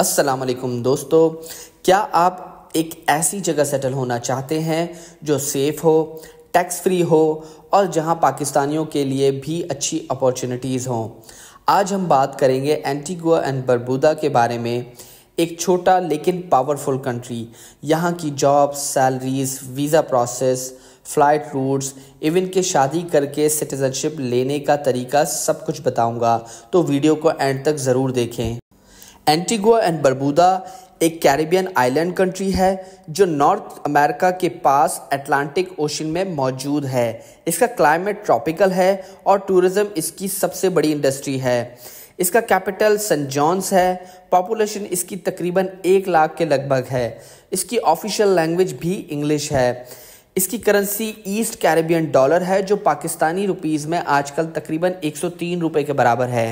अस्सलाम वालेकुम दोस्तों, क्या आप एक ऐसी जगह सेटल होना चाहते हैं जो सेफ़ हो, टैक्स फ्री हो और जहां पाकिस्तानियों के लिए भी अच्छी अपॉर्चुनिटीज़ हों। आज हम बात करेंगे एंटीगुआ एंड बरबूदा के बारे में। एक छोटा लेकिन पावरफुल कंट्री। यहाँ की jobs, salaries, visa process, flight routes, even के शादी करके सिटीज़नशिप लेने का तरीका सब कुछ बताऊंगा, तो वीडियो को एंड तक ज़रूर देखें। एंटीगुआ एंड बरबूदा एक कैरिबियन आइलैंड कंट्री है जो नॉर्थ अमेरिका के पास अटलांटिक ओशन में मौजूद है। इसका क्लाइमेट ट्रॉपिकल है और टूरिज्म इसकी सबसे बड़ी इंडस्ट्री है। इसका कैपिटल सेंट जॉन्स है। पॉपुलेशन इसकी तकरीबन 1 लाख के लगभग है। इसकी ऑफिशियल लैंग्वेज भी इंग्लिश है। इसकी करेंसी ईस्ट कैरिबियन डॉलर है जो पाकिस्तानी रुपीज़ में आजकल तकरीबन 103 रुपये के बराबर है।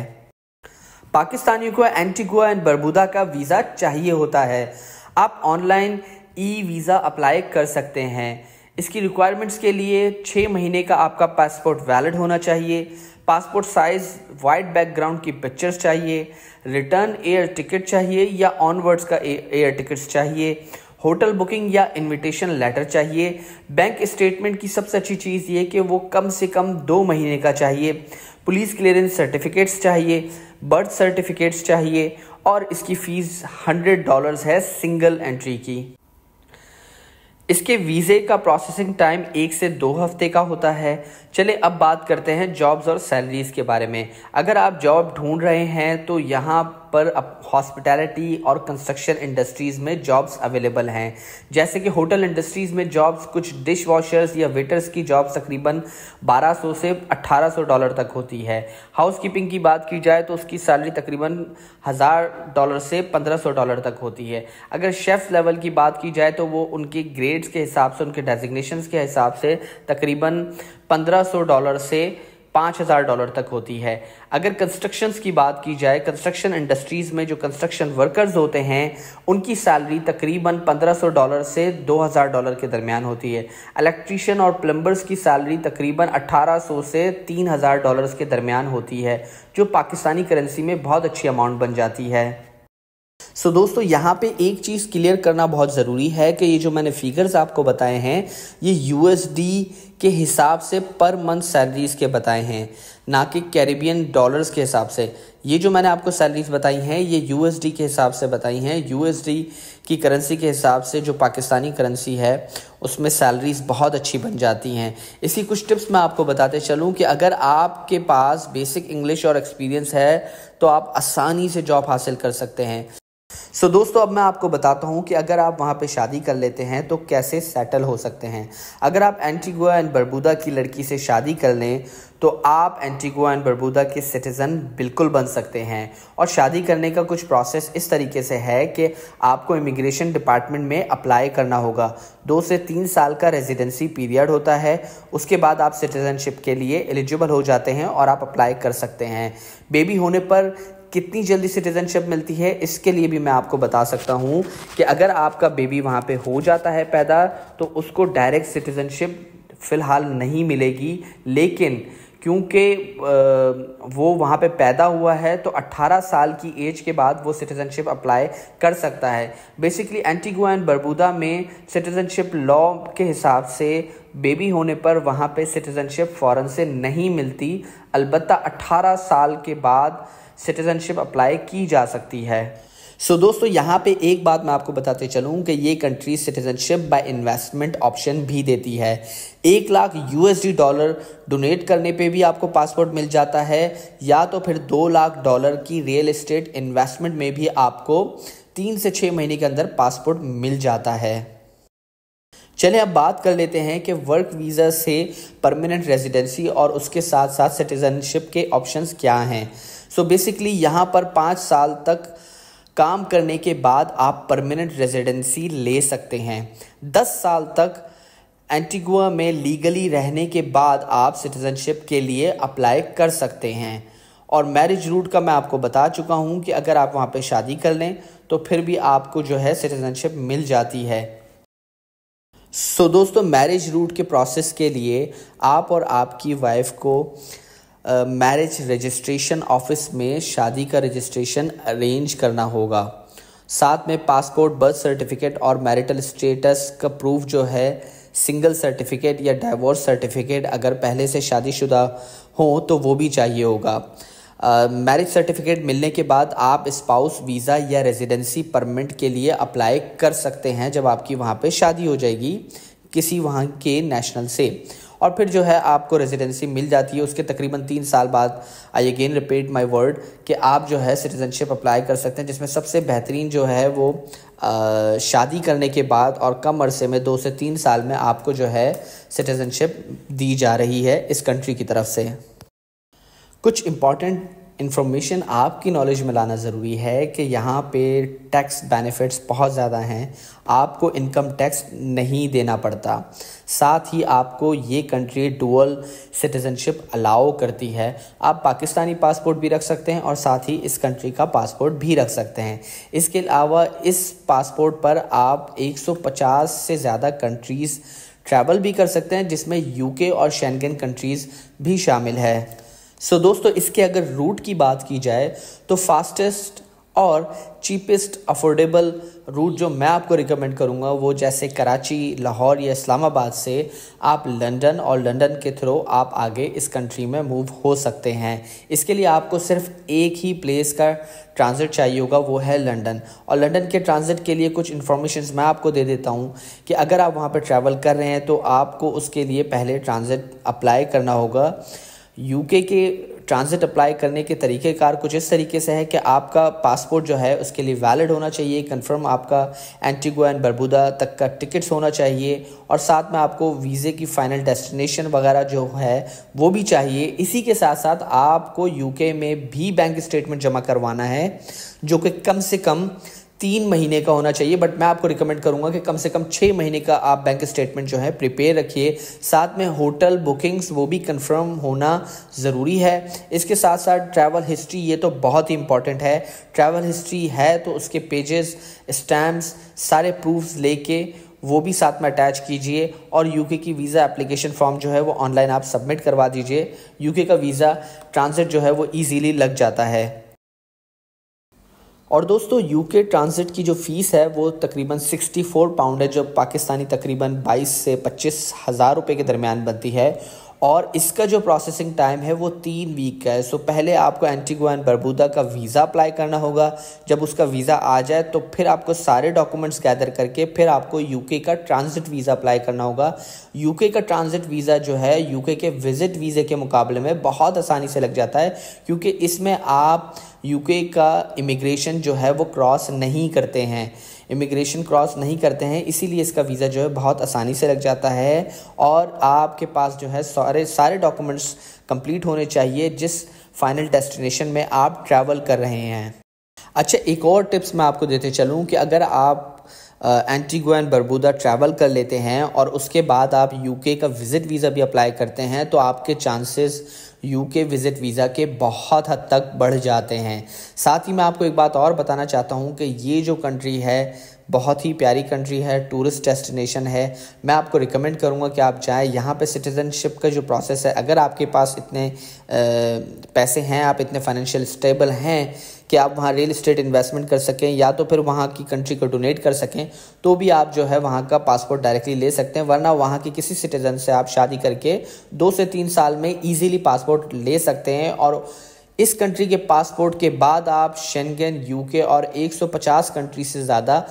पाकिस्तानियों को एंटीगुआ एंड बरबूदा का वीज़ा चाहिए होता है। आप ऑनलाइन ई वीज़ा अप्लाई कर सकते हैं। इसकी रिक्वायरमेंट्स के लिए 6 महीने का आपका पासपोर्ट वैलिड होना चाहिए। पासपोर्ट साइज़ वाइट बैकग्राउंड की पिक्चर्स चाहिए। रिटर्न एयर टिकट चाहिए या ऑनवर्ड्स का एयर टिकट्स चाहिए। होटल बुकिंग या इनविटेशन लेटर चाहिए। बैंक स्टेटमेंट की सबसे अच्छी चीज़ ये कि वो कम से कम 2 महीने का चाहिए। पुलिस क्लियरेंस सर्टिफिकेट्स चाहिए। बर्थ सर्टिफिकेट्स चाहिए और इसकी फ़ीस $100 है सिंगल एंट्री की। इसके वीज़े का प्रोसेसिंग टाइम 1 से 2 हफ्ते का होता है। चलिए अब बात करते हैं जॉब्स और सैलरीज़ के बारे में। अगर आप जॉब ढूंढ रहे हैं तो यहाँ पर अब हॉस्पिटैलिटी और कंस्ट्रक्शन इंडस्ट्रीज़ में जॉब्स अवेलेबल हैं। जैसे कि होटल इंडस्ट्रीज़ में जॉब्स, कुछ डिश वॉशर्स या वेटर्स की जॉब्स तकरीबन $1200 से $1800 तक होती है। हाउस कीपिंग की बात की जाए तो उसकी सैलरी तकरीबन $1000 से $1500 तक होती है। अगर शेफ़ लेवल की बात की जाए तो वो उनके ग्रेड्स के हिसाब से, उनके डेजिग्नेशंस के हिसाब से तकरीबन $1500 से $5000 तक होती है। अगर कंस्ट्रक्शंस की बात की जाए, कंस्ट्रक्शन इंडस्ट्रीज़ में जो कंस्ट्रक्शन वर्कर्स होते हैं उनकी सैलरी तकरीबन $1500 से $2000 के दरमियान होती है। इलेक्ट्रीशियन और प्लम्बर्स की सैलरी तकरीबन $1800 से $3000 के दरमियान होती है, जो पाकिस्तानी करेंसी में बहुत अच्छी अमाउंट बन जाती है। दोस्तों, यहाँ पे एक चीज़ क्लियर करना बहुत ज़रूरी है कि ये जो मैंने फिगर्स आपको बताए हैं ये यूएसडी के हिसाब से पर मंथ सैलरीज़ के बताए हैं, ना कि कैरिबियन डॉलर्स के हिसाब से। ये जो मैंने आपको सैलरीज़ बताई हैं ये यूएसडी के हिसाब से बताई हैं। यूएसडी की करेंसी के हिसाब से जो पाकिस्तानी करेंसी है उसमें सैलरीज़ बहुत अच्छी बन जाती हैं। इसी कुछ टिप्स मैं आपको बताते चलूँ कि अगर आपके पास बेसिक इंग्लिश और एक्सपीरियंस है तो आप आसानी से जॉब हासिल कर सकते हैं। दोस्तों, अब मैं आपको बताता हूँ कि अगर आप वहाँ पे शादी कर लेते हैं तो कैसे सेटल हो सकते हैं। अगर आप एंटीगुआ एंड बरबूदा की लड़की से शादी कर लें तो आप एंटीगुआ एंड बरबूदा के सिटीज़न बिल्कुल बन सकते हैं। और शादी करने का कुछ प्रोसेस इस तरीके से है कि आपको इमिग्रेशन डिपार्टमेंट में अप्लाई करना होगा। 2 से 3 साल का रेजिडेंसी पीरियड होता है। उसके बाद आप सिटीज़नशिप के लिए एलिजिबल हो जाते हैं और आप अप्लाई कर सकते हैं। बेबी होने पर कितनी जल्दी सिटीज़नशिप मिलती है इसके लिए भी मैं आपको बता सकता हूँ कि अगर आपका बेबी वहाँ पे हो जाता है पैदा तो उसको डायरेक्ट सिटीज़नशिप फ़िलहाल नहीं मिलेगी, लेकिन क्योंकि वो वहाँ पे पैदा हुआ है तो 18 साल की एज के बाद वो सिटीज़नशिप अप्लाई कर सकता है। बेसिकली एंटीगुआ एंड बरबूदा में सिटीज़नशिप लॉ के हिसाब से बेबी होने पर वहाँ पे सिटीज़नशिप फ़ौरन से नहीं मिलती, अलबत्ता 18 साल के बाद सिटीज़नशिप अप्लाई की जा सकती है। दोस्तों, यहाँ पे एक बात मैं आपको बताते चलूँ कि ये country citizenship by investment option भी देती है। 1 लाख यूएसडी डॉलर डोनेट करने पे भी आपको पासपोर्ट मिल जाता है, या तो फिर $2 लाख की रियल एस्टेट इन्वेस्टमेंट में भी आपको 3 से 6 महीने के अंदर पासपोर्ट मिल जाता है। चलिए अब बात कर लेते हैं कि वर्क वीज़ा से परमानेंट रेजिडेंसी और उसके साथ साथ सिटीज़नशिप के ऑप्शंस क्या हैं। बेसिकली यहाँ पर 5 साल तक काम करने के बाद आप परमानेंट रेजिडेंसी ले सकते हैं। 10 साल तक एंटीगुआ में लीगली रहने के बाद आप सिटीज़नशिप के लिए अप्लाई कर सकते हैं। और मैरिज रूट का मैं आपको बता चुका हूँ कि अगर आप वहाँ पे शादी कर लें तो फिर भी आपको जो है सिटीज़नशिप मिल जाती है। दोस्तों, मैरिज रूट के प्रोसेस के लिए आप और आपकी वाइफ को मैरिज रजिस्ट्रेशन ऑफिस में शादी का रजिस्ट्रेशन अरेंज करना होगा। साथ में पासपोर्ट, बर्थ सर्टिफिकेट और मैरिटल स्टेटस का प्रूफ जो है, सिंगल सर्टिफिकेट या डाइवोर्स सर्टिफिकेट अगर पहले से शादीशुदा हो तो वो भी चाहिए होगा। मैरिज सर्टिफिकेट मिलने के बाद आप स्पाउस वीज़ा या रेजिडेंसी परमिट के लिए अप्लाई कर सकते हैं जब आपकी वहाँ पे शादी हो जाएगी किसी वहाँ के नेशनल से। और फिर जो है आपको रेजिडेंसी मिल जाती है। उसके तकरीबन 3 साल बाद I again repeat my word कि आप जो है सिटीज़नशिप अप्लाई कर सकते हैं, जिसमें सबसे बेहतरीन जो है वो शादी करने के बाद और कम अरसे में 2 से 3 साल में आपको जो है सिटीज़नशिप दी जा रही है इस कंट्री की तरफ से। कुछ इम्पॉर्टेंट इन्फॉर्मेशन आपकी नॉलेज में लाना ज़रूरी है कि यहाँ पे टैक्स बेनिफिट्स बहुत ज़्यादा हैं। आपको इनकम टैक्स नहीं देना पड़ता। साथ ही आपको ये कंट्री डुअल सिटीज़नशिप अलाउ करती है। आप पाकिस्तानी पासपोर्ट भी रख सकते हैं और साथ ही इस कंट्री का पासपोर्ट भी रख सकते हैं। इसके अलावा इस पासपोर्ट पर आप 150 से ज़्यादा कंट्रीज़ ट्रैवल भी कर सकते हैं, जिसमें यूके और शेंगन कंट्रीज़ भी शामिल है। दोस्तों, इसके अगर रूट की बात की जाए तो फास्टेस्ट और चीपेस्ट अफोर्डेबल रूट जो मैं आपको रिकमेंड करूंगा वो जैसे कराची, लाहौर या इस्लामाबाद से आप लंदन और लंदन के थ्रू आप आगे इस कंट्री में मूव हो सकते हैं। इसके लिए आपको सिर्फ एक ही प्लेस का ट्रांजिट चाहिए होगा, वो है लंदन। और लंदन के ट्रांजिट के लिए कुछ इन्फॉर्मेशन मैं आपको दे देता हूँ कि अगर आप वहाँ पर ट्रैवल कर रहे हैं तो आपको उसके लिए पहले ट्रांजिट अप्लाई करना होगा। यूके के ट्रांजिट अप्लाई करने के तरीक़ेकार कुछ इस तरीके से है कि आपका पासपोर्ट जो है उसके लिए वैलिड होना चाहिए, कंफर्म आपका एंटीगुआ एंड बरबुदा तक का टिकट्स होना चाहिए और साथ में आपको वीज़े की फ़ाइनल डेस्टिनेशन वगैरह जो है वो भी चाहिए। इसी के साथ साथ आपको यूके में भी बैंक स्टेटमेंट जमा करवाना है जो कि कम से कम 3 महीने का होना चाहिए, बट मैं आपको रिकमेंड करूंगा कि कम से कम 6 महीने का आप बैंक स्टेटमेंट जो है प्रिपेयर रखिए। साथ में होटल बुकिंग्स वो भी कंफर्म होना ज़रूरी है। इसके साथ साथ ट्रैवल हिस्ट्री, ये तो बहुत ही इंपॉर्टेंट है। ट्रैवल हिस्ट्री है तो उसके पेजेस, स्टैम्प्स, सारे प्रूफ्स लेके वो भी साथ में अटैच कीजिए और यूके की वीज़ा एप्लीकेशन फॉर्म जो है वो ऑनलाइन आप सबमिट करवा दीजिए। यूके का वीज़ा ट्रांजिट जो है वो ईजीली लग जाता है। और दोस्तों, यूके ट्रांजिट की जो फ़ीस है वो तकरीबन 64 पाउंड है, जो पाकिस्तानी तकरीबन 22 से 25 हज़ार रुपये के दरमियान बनती है। और इसका जो प्रोसेसिंग टाइम है वो 3 वीक का है। पहले आपको एंटीगुआ एंड बरबुदा का वीज़ा अप्लाई करना होगा। जब उसका वीज़ा आ जाए तो फिर आपको सारे डॉक्यूमेंट्स गैदर करके फिर आपको यूके का ट्रांजिट वीज़ा अप्लाई करना होगा। यूके का ट्रांजिट वीज़ा जो है यूके के विज़िट वीज़े के मुकाबले में बहुत आसानी से लग जाता है, क्योंकि इसमें आप यूके का इमिग्रेशन जो है वो क्रॉस नहीं करते हैं, इसीलिए इसका वीज़ा जो है बहुत आसानी से लग जाता है। और आपके पास जो है सारे डॉक्यूमेंट्स कंप्लीट होने चाहिए जिस फाइनल डेस्टिनेशन में आप ट्रैवल कर रहे हैं। अच्छा, एक और टिप्स मैं आपको देते चलूँ कि अगर आप एंटीगुआ एंड बरबुदा ट्रैवल कर लेते हैं और उसके बाद आप यूके का विज़िट वीज़ा भी अप्लाई करते हैं तो आपके चांसेस यूके विज़िट वीज़ा के बहुत हद तक बढ़ जाते हैं। साथ ही मैं आपको एक बात और बताना चाहता हूं कि ये जो कंट्री है बहुत ही प्यारी कंट्री है, टूरिस्ट डेस्टिनेशन है। मैं आपको रिकमेंड करूंगा कि आप जाएं। यहाँ पे सिटीज़नशिप का जो प्रोसेस है, अगर आपके पास इतने पैसे हैं, आप इतने फाइनेंशियल स्टेबल हैं कि आप वहाँ रियल एस्टेट इन्वेस्टमेंट कर सकें या तो फिर वहाँ की कंट्री को डोनेट कर सकें, तो भी आप जो है वहाँ का पासपोर्ट डायरेक्टली ले सकते हैं। वरना वहाँ की किसी सिटीज़न से आप शादी करके 2 से 3 साल में ईजीली पासपोर्ट ले सकते हैं। और इस कंट्री के पासपोर्ट के बाद आप शेंगन, यूके और 150 कंट्री से ज़्यादा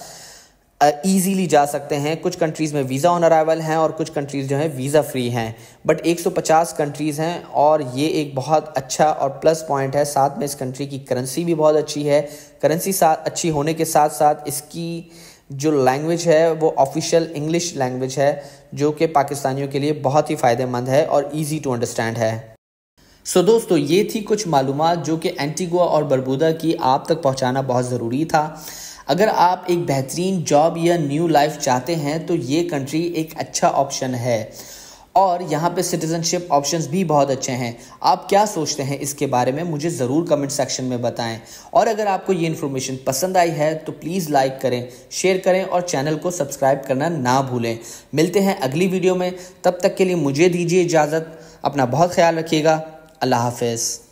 ईजीली जा सकते हैं। कुछ कंट्रीज़ में वीज़ा ऑन अराइवल हैं और कुछ कंट्रीज़ जो है वीज़ा फ्री हैं, बट 150 कंट्रीज़ हैं और ये एक बहुत अच्छा और प्लस पॉइंट है। साथ में इस कंट्री की करेंसी भी बहुत अच्छी है। करेंसी अच्छी होने के साथ साथ इसकी जो लैंग्वेज है वो ऑफिशियल इंग्लिश लैंग्वेज है, जो कि पाकिस्तानियों के लिए बहुत ही फ़ायदेमंद है और ईजी टू अंडरस्टैंड है। दोस्तों, ये थी कुछ मालूमात जो कि एंटीगुआ और बरबुदा की आप तक पहुँचाना बहुत ज़रूरी था। अगर आप एक बेहतरीन जॉब या न्यू लाइफ चाहते हैं तो ये कंट्री एक अच्छा ऑप्शन है और यहाँ पे सिटीज़नशिप ऑप्शंस भी बहुत अच्छे हैं। आप क्या सोचते हैं इसके बारे में मुझे ज़रूर कमेंट सेक्शन में बताएं। और अगर आपको ये इन्फॉर्मेशन पसंद आई है तो प्लीज़ लाइक करें, शेयर करें और चैनल को सब्सक्राइब करना ना भूलें। मिलते हैं अगली वीडियो में, तब तक के लिए मुझे दीजिए इजाज़त। अपना बहुत ख्याल रखिएगा। अल्लाह हाफ़िज़।